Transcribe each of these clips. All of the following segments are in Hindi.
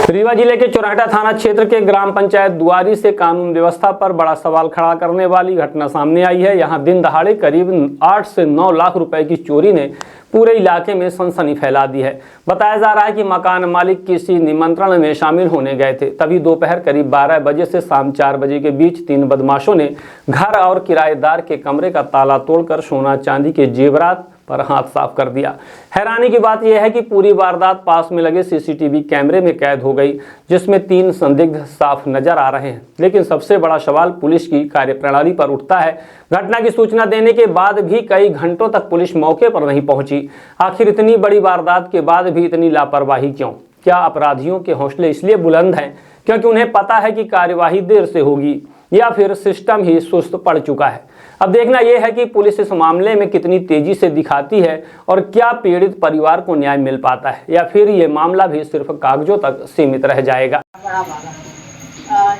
रीवा जिले के चोरहटा थाना क्षेत्र के ग्राम पंचायत दुआरी से कानून व्यवस्था पर बड़ा सवाल खड़ा करने वाली घटना सामने आई है। यहां दिन दहाड़े करीब 8 से 9 लाख रुपए की चोरी ने पूरे इलाके में सनसनी फैला दी है। बताया जा रहा है कि मकान मालिक किसी निमंत्रण में शामिल होने गए थे। तभी दोपहर करीब 12 बजे से शाम 4 बजे के बीच 3 बदमाशों ने घर और किराएदार के कमरे का ताला तोड़कर सोना चांदी के जेवरात पर हाथ साफ कर दिया। हैरानी की बात यह है कि पूरी वारदात पास में लगे सीसीटीवी कैमरे में कैद हो गई, जिसमें 3 संदिग्ध साफ नजर आ रहे हैं। लेकिन सबसे बड़ा सवाल पुलिस की कार्यप्रणाली पर उठता है। घटना की सूचना देने के बाद भी कई घंटों तक पुलिस मौके पर नहीं पहुंची। आखिर इतनी बड़ी वारदात के बाद भी इतनी लापरवाही क्यों? क्या अपराधियों के हौसले इसलिए बुलंद हैं क्योंकि उन्हें पता है कि कार्यवाही देर से होगी, या फिर सिस्टम ही सुस्त पड़ चुका है? अब देखना यह है कि पुलिस इस मामले में कितनी तेजी से दिखाती है और क्या पीड़ित परिवार को न्याय मिल पाता है, या फिर ये मामला भी सिर्फ कागजों तक सीमित रह जाएगा।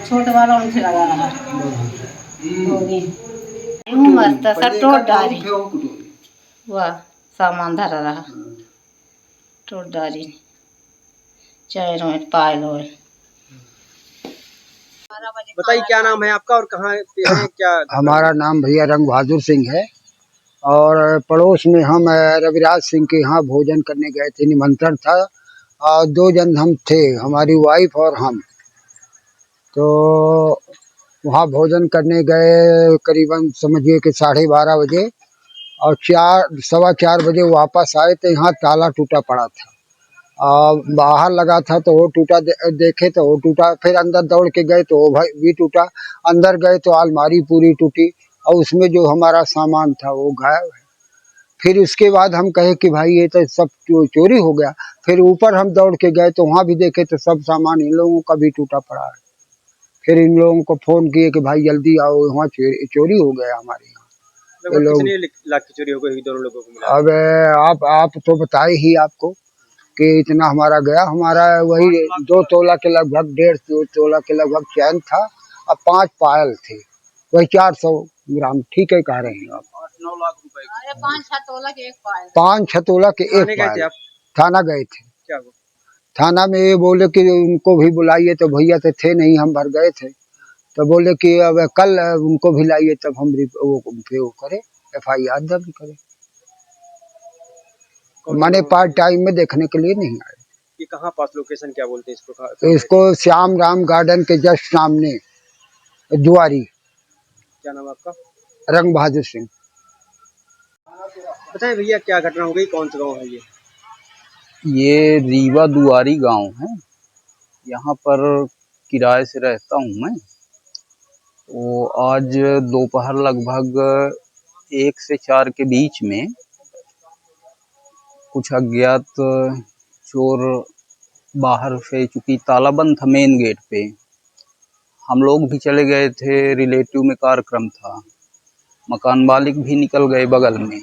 छोटे वाला उनसे लगा रहा मस्त सब टोट डारी वाह सामान धरा रहा टोट डारी चैन में पायल हो। बताइए क्या नाम है आपका और कहाँ पे है? क्या हमारा नाम भैया रंग बहादुर सिंह है और पड़ोस में हम रविराज सिंह के यहाँ भोजन करने गए थे। निमंत्रण था और 2 जन हम थे, हमारी वाइफ और हम। तो वहाँ भोजन करने गए करीबन समझिए कि 12:30 बजे और 4 सवा 4 बजे वापस आए तो यहाँ ताला टूटा पड़ा था। बाहर लगा था तो वो टूटा, देखे तो वो टूटा। फिर अंदर दौड़ के गए तो वो भी टूटा। अंदर गए तो अलमारी पूरी टूटी और उसमें जो हमारा सामान था वो गायब है। फिर उसके बाद हम कहे कि भाई ये तो सब चोरी हो गया। फिर ऊपर हम दौड़ के गए तो वहाँ भी देखे तो सब सामान इन लोगों का भी टूटा पड़ा है। फिर इन लोगों को फोन किए कि भाई जल्दी आओ, वहाँ चोरी हो गया हमारे यहाँ। कितने लाख की चोरी हो गई दोनों लोगों को मिला? अब आप तो बताए ही आपको कि इतना हमारा गया। हमारा वही 2 तोला के लगभग, 1.5 तोला के लगभग चैन था और 5 पायल थे, वही 400 ग्राम। ठीक है कह रहे हैं आप। 8-9 लाख रुपए 5-6 तोला के एक पायल। 5-6 तोला के एक पायल। थाना गए थे। क्या हुआ? थाना में ये बोले कि उनको भी बुलाइए, तो भैया तो थे नहीं, हम भर गए थे। तो बोले कि अब कल उनको भी लाइए तब हम वो करे, FIR दर्ज करे। मैंने पार्ट टाइम में देखने के लिए नहीं आए। ये कहाँ पास लोकेशन क्या बोलते हैं इसको श्याम राम गार्डन के जस्ट सामने दुआरी। क्या नाम है आपका? रंग बहादुर सिंह। बताएं भैया क्या घटना हो गई, कौन सा गाँव है ये? ये रीवा दुआरी गांव है। यहाँ पर किराए से रहता हूँ मैं। तो आज दोपहर लगभग 1 से 4 के बीच में कुछ अज्ञात चोर बाहर से, चूंकि ताला बंद था मेन गेट पे, हम लोग भी चले गए थे, रिलेटिव में कार्यक्रम था, मकान मालिक भी निकल गए बगल में।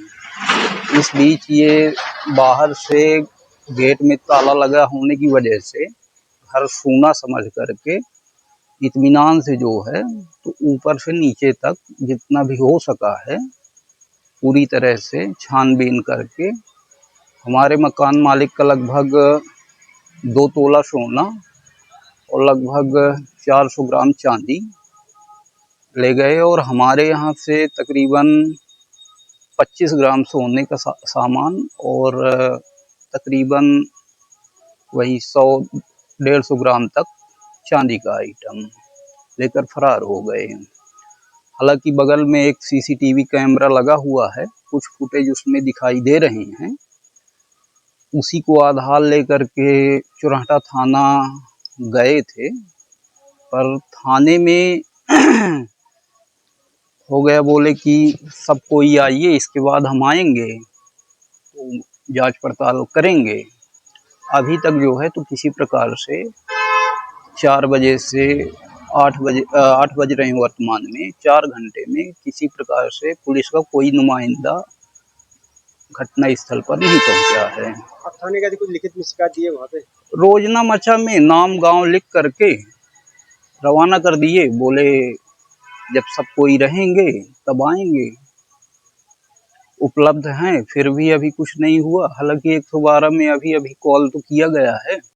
इस बीच ये बाहर से गेट में ताला लगा होने की वजह से घर सूना समझ करके इत्मीनान से जो है तो ऊपर से नीचे तक जितना भी हो सका है पूरी तरह से छानबीन करके हमारे मकान मालिक का लगभग 2 तोला सोना और लगभग 400 ग्राम चांदी ले गए और हमारे यहाँ से तकरीबन 25 ग्राम सोने का सामान और तकरीबन वही 100-150 ग्राम तक चांदी का आइटम लेकर फरार हो गए। हालांकि बगल में एक CCTV कैमरा लगा हुआ है, कुछ फुटेज उसमें दिखाई दे रहे हैं। उसी को आधार लेकर के चोरहटा थाना गए थे, पर थाने में हो गया, बोले कि सब कोई आइए, इसके बाद हम आएंगे तो जांच पड़ताल करेंगे। अभी तक जो है तो किसी प्रकार से 4 बजे से 8 बज रहे हैं वर्तमान में, 4 घंटे में किसी प्रकार से पुलिस का कोई नुमाइंदा घटना स्थल पर नहीं पहुंचा है। आप थाने गए थे, कुछ लिखित में शिकायत दी है वहाँ पे? रोजनामचा में नाम गांव लिख करके रवाना कर दिए, बोले जब सब कोई रहेंगे तब आएंगे। उपलब्ध हैं, फिर भी अभी कुछ नहीं हुआ। हालांकि 112 में अभी कॉल तो किया गया है।